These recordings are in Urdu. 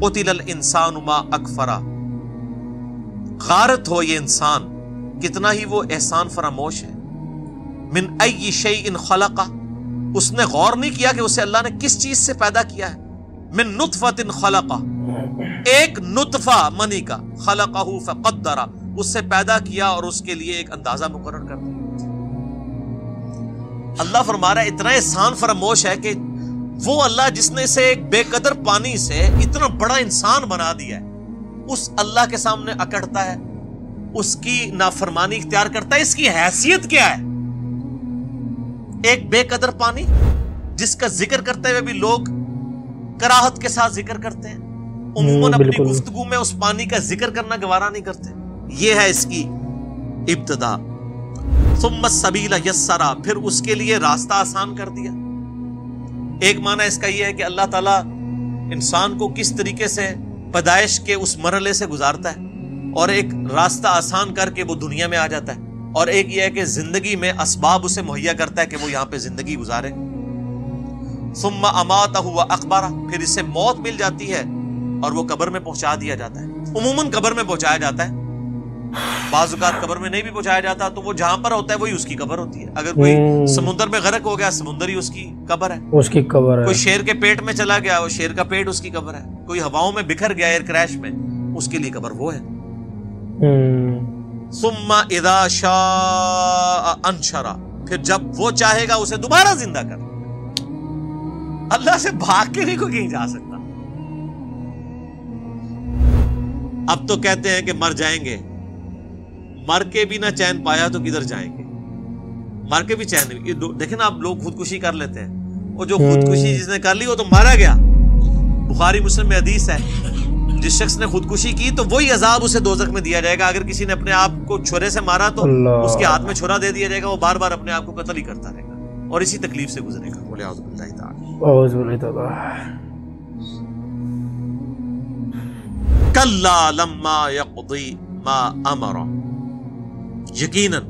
قتل الانسان ما اکفرا، غارت ہو یہ انسان کتنا ہی وہ احسان فراموش ہے، من ای شیء خلقہ، اس نے غور نہیں کیا کہ اسے اللہ نے کس چیز سے پیدا کیا ہے، من نطفۃ خلقہ، ایک نطفہ منی کا، خلقہ فقدرہ، اس سے پیدا کیا اور اس کے لیے ایک اندازہ مقرر کر دیا۔ اللہ فرما رہا ہے اتنا احسان فراموش ہے کہ وہ اللہ جس نے اسے ایک بے قدر پانی سے اتنا بڑا انسان بنا دیا ہے، اس اللہ کے سامنے اکڑتا ہے، اس کی نافرمانی اختیار کرتا ہے۔ اس کی حیثیت کیا ہے؟ ایک بے قدر پانی جس کا ذکر کرتے ہوئے بھی لوگ کراہت کے ساتھ ذکر کرتے ہیں، عموماً اپنی گفتگو میں اس پانی کا ذکر کرنا گوارا نہیں کرتے۔ یہ ہے اس کی ابتدا۔ ثم السبیل یسرا، پھر اس کے لیے راستہ آسان کر دیا۔ ایک معنی اس کا یہ ہے کہ اللہ تعالیٰ انسان کو کس طریقے سے پیدائش کے اس مرحلے سے گزارتا ہے اور ایک راستہ آسان کر کے وہ دنیا میں آ جاتا ہے، اور ایک یہ ہے کہ زندگی میں اسباب اسے مہیا کرتا ہے کہ وہ یہاں پہ زندگی گزارے۔ ثم اماتہ واقبرہ، پھر اسے موت مل جاتی ہے اور وہ قبر میں پہنچا دیا جاتا ہے۔ عموماً قبر میں پہنچایا جاتا ہے، بعض اوقات قبر میں نہیں بھی پہنچایا جاتا تو وہ جہاں پر ہوتا ہے وہی اس کی قبر ہوتی ہے۔ اگر کوئی سمندر میں غرق ہو گیا، سمندر ہی اس کی قبر ہے، اس کی قبر ہے۔ کوئی شیر کے پیٹ میں چلا گیا، وہ شیر کا پیٹ اس کی قبر ہے۔ کوئی ہواؤں میں بکھر گیا ایئر کریش میں، اس کے لیے قبر وہ ہے۔ ثم اذا شاء انشرا، پھر جب وہ چاہے گا اسے دوبارہ زندہ کر۔ اللہ سے بھاگ کے نہیں کوئی کہیں جا سکتا۔ اب تو کہتے ہیں کہ مر جائیں گے، مر کے بھی نہ چین پایا تو کدھر جائیں گے، مر کے بھی چین نہیں۔ دیکھیں نا، آپ لوگ خودکشی کر لیتے ہیں، وہ جو خودکشی جس نے کر لی وہ تو مارا گیا۔ بخاری مسلم میں حدیث ہے، جس شخص نے خودکشی کی تو وہی عذاب اسے دوزخ میں دیا جائے گا۔ اگر کسی نے اپنے آپ کو چھرے سے مارا تو اس کے ہاتھ میں چھرا دے دیا جائے گا، وہ بار بار اپنے آپ کو قتل ہی کرتا رہے گا اور اسی تکلیف سے گزرے گا۔ بولے اعوذ باللہ تعالی، اعوذ باللہ تعالی۔ کلا لما یقضی ما امر، یقیناً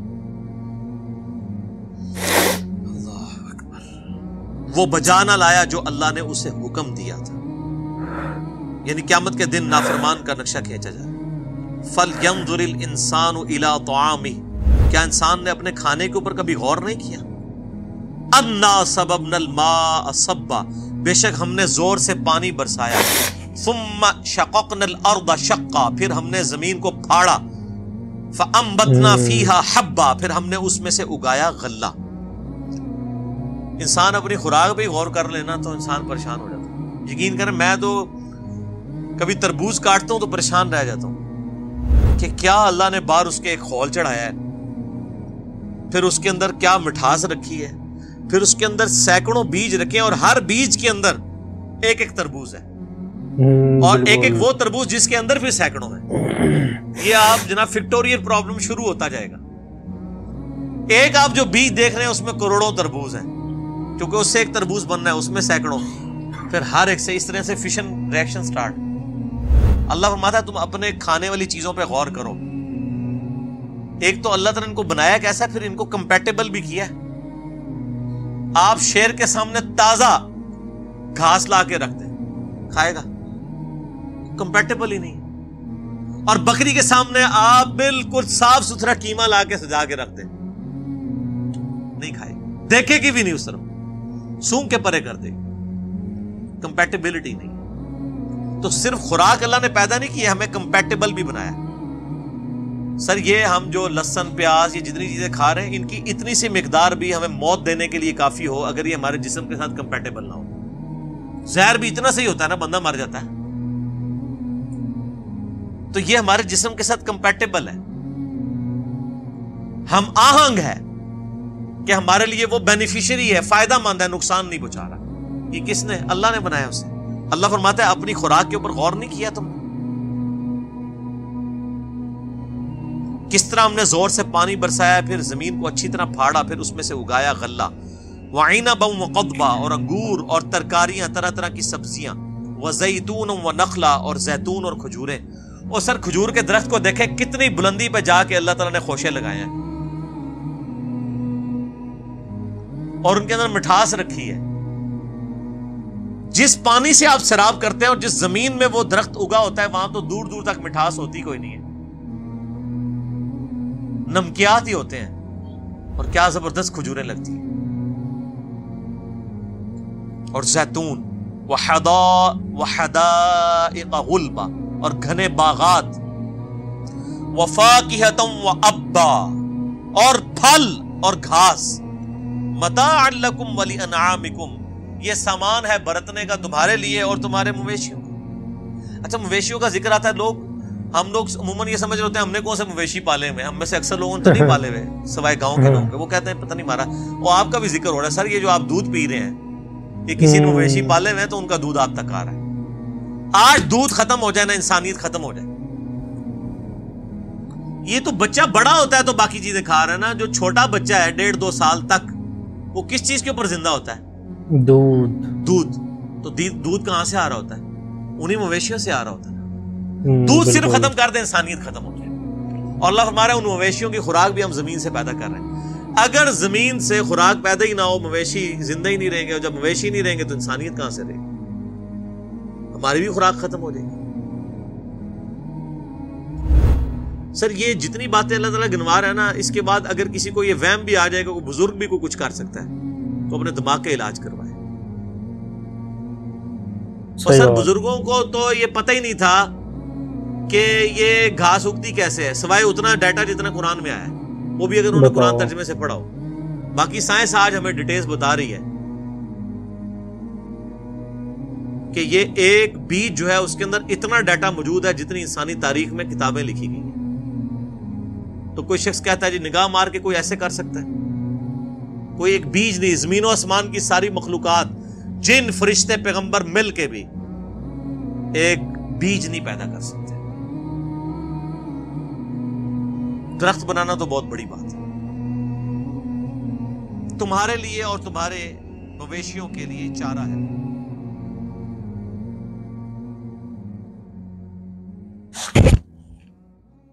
اللہ اکبر، وہ بجا نہ لایا جو اللہ نے اسے حکم دیا تھا، یعنی قیامت کے دن نافرمان کا نقشہ کھینچا جائے۔ فَلْيَنْظُرِ الْإِنسَانُ إِلَىٰ طَعَامِهِ، کیا انسان نے اپنے کھانے کے اوپر کبھی غور نہیں کیا؟ أَنَّا صَبَبْنَا الْمَاءَ صَبًّا، بے شک ہم نے زور سے پانی برسایا۔ ثُمَّ شَقَقْنَا الْأَرْضَ شَقًّا، پھر ہم نے زمین کو پھاڑا۔ فَأَنبَتْنَا فِيهَا حَبًّا، پھر ہم نے اس میں سے اگایا غلہ۔ انسان اپنی خوراک پہ غور کر لینا تو انسان پریشان ہو جاتا ہے۔ یقین کریں، میں تو کبھی تربوز کاٹتا ہوں تو پریشان رہ جاتا ہوں کہ کیا اللہ نے باہر اس کے ایک خول چڑھایا ہے، پھر اس کے اندر کیا مٹھاس رکھی ہے، پھر اس کے اندر سینکڑوں بیج رکھے ہیں اور ہر بیج کے اندر ایک ایک تربوز ہے، اور ایک ایک وہ تربوز جس کے اندر پھر سینکڑوں ہیں۔ یہ آپ جناب فیکٹوریل پرابلم شروع ہوتا جائے گا۔ ایک آپ جو بیج دیکھ رہے ہیں اس میں کروڑوں تربوز ہیں، کیونکہ اس سے ایک تربوز بننا ہے، اس میں سینکڑوں، پھر ہر ایک سے اس طرح سے فشن ریئیکشن سٹارٹ۔ اللہ فرماتا ہے تم اپنے کھانے والی چیزوں پہ غور کرو۔ ایک تو اللہ تعالیٰ نے ان کو بنایا کیسا، پھر ان کو کمپیٹیبل بھی کیا ہے۔ آپ شیر کے سامنے تازہ گھاس لا کے رکھ دیں، کھائے گا؟ کمپیٹیبل ہی نہیں۔ اور بکری کے سامنے آپ بالکل صاف ستھرا قیمہ لا کے سجا کے رکھ دیں، نہیں کھائے، دیکھے گی بھی نہیں اس طرف، سونگ کے پرے کر دے گی۔ کمپیٹیبلٹی نہیں۔ تو صرف خوراک اللہ نے پیدا نہیں کی، ہمیں کمپیٹیبل بھی بنایا۔ سر یہ ہم جو لہسن پیاز یہ جتنی چیزیں کھا رہے ہیں، ان کی اتنی سی مقدار بھی ہمیں موت دینے کے لیے کافی ہو اگر یہ ہمارے جسم کے ساتھ کمپیٹیبل نہ ہو۔ زہر بھی اتنا صحیح ہوتا ہے نا، بندہ مر جاتا ہے، تو یہ ہمارے جسم کے ساتھ کمپیٹیبل ہے، ہم آہنگ ہے کہ ہمارے لیے وہ بینیفیشری ہے، فائدہ مند ہے، نقصان نہیں پہنچا رہا۔ یہ کس نے؟ اللہ نے بنایا اسے۔ اللہ فرماتا ہے اپنی خوراک کے اوپر غور نہیں کیا تم نے؟ کس طرح ہم نے زور سے پانی برسایا، پھر زمین کو اچھی طرح پھاڑا، پھر اس میں سے اگایا غلہ، وعنبا وقضبا، اور انگور اور ترکاریاں، طرح طرح کی سبزیاں، وزیتون ونخلا، اور زیتون اور کھجوریں۔ اور سر کھجور کے درخت کو دیکھیں کتنی بلندی پہ جا کے اللہ تعالیٰ نے خوشے لگائے ہیں، اور ان کے اندر مٹھاس رکھی ہے۔ جس پانی سے آپ سیراب کرتے ہیں اور جس زمین میں وہ درخت اگا ہوتا ہے وہاں تو دور دور تک مٹھاس ہوتی کوئی نہیں ہے، نمکیات ہی ہوتے ہیں، اور کیا زبردست کھجوریں لگتی ہیں، اور زیتون وحدائق غلبا، اور گھنے باغات، وفاکہۃ وابا، اور پھل اور گھاس، متاعا لکم ولانعامکم، یہ سامان ہے برتنے کا تمہارے لیے اور تمہارے مویشیوں کا۔ اچھا مویشیوں کا ذکر آتا ہے، ہم لوگ عموماً یہ سمجھ رہے ہوتے ہیں ہم نے کون سے مویشی پالے ہوئے، ہم میں سے اکثر لوگوں نے تو نہیں پالے ہوئے سوائے گاؤں کے لوگوں کے، وہ کہتے ہیں پتہ نہیں مارا، اور آپ کا بھی ذکر ہو رہا ہے سر یہ جو آپ دودھ پی رہے ہیں یہ کسی نے مویشی پالے ہوئے ہیں تو ان کا دودھ آپ تک آ رہا ہے۔ آج دودھ ختم ہو جائے نا انسانیت ختم ہو جائے۔ یہ تو بچہ بڑا ہوتا ہے تو باقی چیزیں کھا رہا ہے نا، جو چھوٹا بچہ ہے 1.5-2 سال تک وہ کس چیز کے اوپر زندہ ہوتا ہے؟ دودھ۔ تو دودھ کہاں سے آ رہا ہوتا ہے؟ انہی مویشیوں سے آ رہا ہوتا ہے۔ دودھ صرف ختم کر دیں انسانیت ختم ہو جائے، اور اللہ فرما رہا ہے ان مویشیوں کی خوراک بھی ہم زمین سے پیدا کر رہے ہیں۔ اگر زمین سے خوراک پیدا ہی نہ ہو، مویشی زندہ ہی نہیں رہیں گے، اور جب مویشی نہیں رہیں گے تو انسانیت کہاں سے رہے گی؟ ہماری بھی خوراک ختم ہو جائے گی۔ سر یہ جتنی باتیں اللہ تعالیٰ گنوا رہا ہے نا، اس کے بعد اگر کسی کو یہ وہم بھی آ جائے گا کوئی بزرگ بھی کچھ کر سکتا ہے تو اپنے دماغ کا علاج کروائے۔ اور سر بزرگوں کو تو یہ پتہ ہی نہیں تھا کہ یہ گھاس اگتی کیسے ہے، سوائے اتنا ڈیٹا جتنا قرآن میں آیا ہے، وہ بھی اگر انہوں نے قرآن ترجمے سے پڑھا ہو۔ باقی سائنس آج ہمیں ڈیٹیلز بتا رہی ہے کہ یہ ایک بیج جو ہے اس کے اندر اتنا ڈیٹا موجود ہے جتنی انسانی تاریخ میں کتابیں لکھی گئی ہیں۔ تو کوئی شخص کہتا ہے جی نگاہ مار کے کوئی ایسے کر سکتا ہے؟ کوئی ایک بیج نہیں، زمین و آسمان کی ساری مخلوقات، جن فرشتے پیغمبر مل کے بھی ایک بیج نہیں پیدا کر سکتے۔ درخت بنانا تو بہت بڑی بات ہے، تمہارے لیے اور تمہارے مویشیوں کے لیے چارہ ہے۔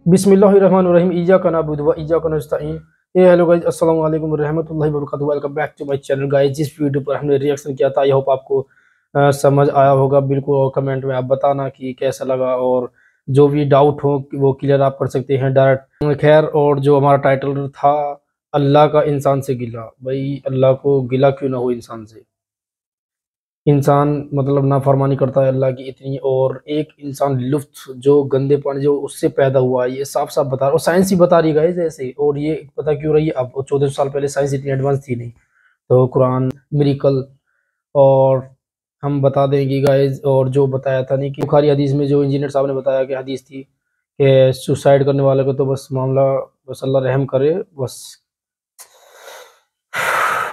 بسم اللہ الرحمن الرحیم، ایاک نعبد و ایاک نستعین۔ ہیلو گائز، السلام علیکم ورحمۃ اللہ وبرکاتہ، welcome back to my channel guys. جس ویڈیو پر ہم نے ری ایکشن کیا تھا آئی ہوپ آپ کو سمجھ آیا ہوگا بالکل، اور کمنٹ میں آپ بتانا کہ کیسا لگا، اور جو بھی ڈاؤٹ ہو وہ کلیئر آپ کر سکتے ہیں ڈائریکٹ۔ خیر، اور جو ہمارا ٹائٹل تھا اللہ کا انسان سے گلہ، بھائی اللہ کو گلہ کیوں نہ ہو انسان سے؟ انسان مطلب نافرمانی کرتا ہے اللہ کی اتنی، اور ایک انسان لطف جو گندے پانی جو اس سے پیدا ہوا ہے، یہ صاف صاف بتا رہا، اور سائنس ہی بتا رہی گائز ایسے، اور یہ پتہ کیوں رہی ہے اب 14 سال پہلے سائنس اتنی ایڈوانس تھی نہیں، تو قرآن میریکل، اور ہم بتا دیں گے گائز، اور جو بتایا تھا نہیں کہ بخاری حدیث میں جو انجینئر صاحب نے بتایا کہ حدیث تھی کہ سوسائڈ کرنے والے کو تو بس معاملہ بس اللہ رحم کرے، بس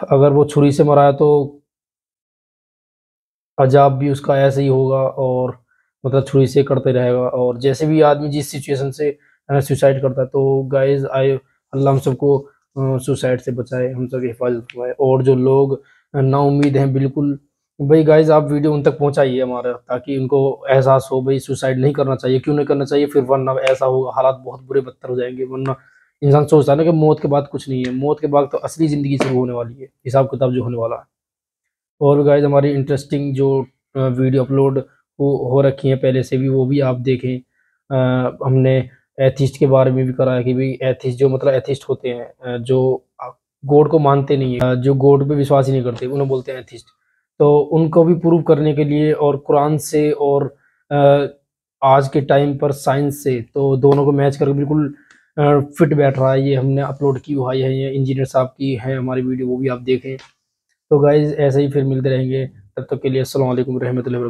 اگر وہ چھری سے مرا ہے تو عذاب بھی اس کا ایسے ہی ہوگا، اور مطلب چھری سے کرتے رہے گا، اور جیسے بھی آدمی جس سچویشن سے سوسائڈ کرتا ہے، تو گائز اللہ ہم سب کو سوسائڈ سے بچائے، ہم سب کی حفاظت کرائے، اور جو لوگ نا امید ہیں بالکل، بھائی گائز آپ ویڈیو ان تک پہنچائیے ہمارا، تاکہ ان کو احساس ہو بھائی سوسائڈ نہیں کرنا چاہیے۔ کیوں نہیں کرنا چاہیے؟ پھر ورنہ ایسا ہوگا، حالات بہت برے بدتر ہو جائیں گے، ورنہ انسان سوچتا ہے نا کہ موت کے بعد کچھ نہیں ہے، موت کے بعد تو اصلی زندگی شروع ہونے والی ہے، حساب کتاب جو ہونے والا ہے۔ اور گائز ہماری انٹرسٹنگ جو ویڈیو اپلوڈ ہو رکھی ہیں پہلے سے بھی، وہ بھی آپ دیکھیں۔ ہم نے ایتھسٹ کے بارے میں بھی کرا ہے کہ بھئی ایتھسٹ جو مطلب ایتھسٹ ہوتے ہیں جو گوڈ کو مانتے نہیں ہیں، جو گوڈ پہ وشواس ہی نہیں کرتے، انہیں بولتے ہیں ایتھسٹ، تو ان کو بھی پروو کرنے کے لیے، اور قرآن سے اور آج کے ٹائم پر سائنس سے، تو دونوں کو میچ کر کے بالکل فٹ بیٹھ رہا ہے، یہ ہم نے اپلوڈ کی ہوئی ہے، یہ انجینئر صاحب کی ہے ہماری ویڈیو، وہ بھی آپ دیکھیں۔ تو گائز ایسے ہی پھر ملتے رہیں گے، تب تک کے لیے السلام علیکم ورحمۃ اللہ وبرکاتہ۔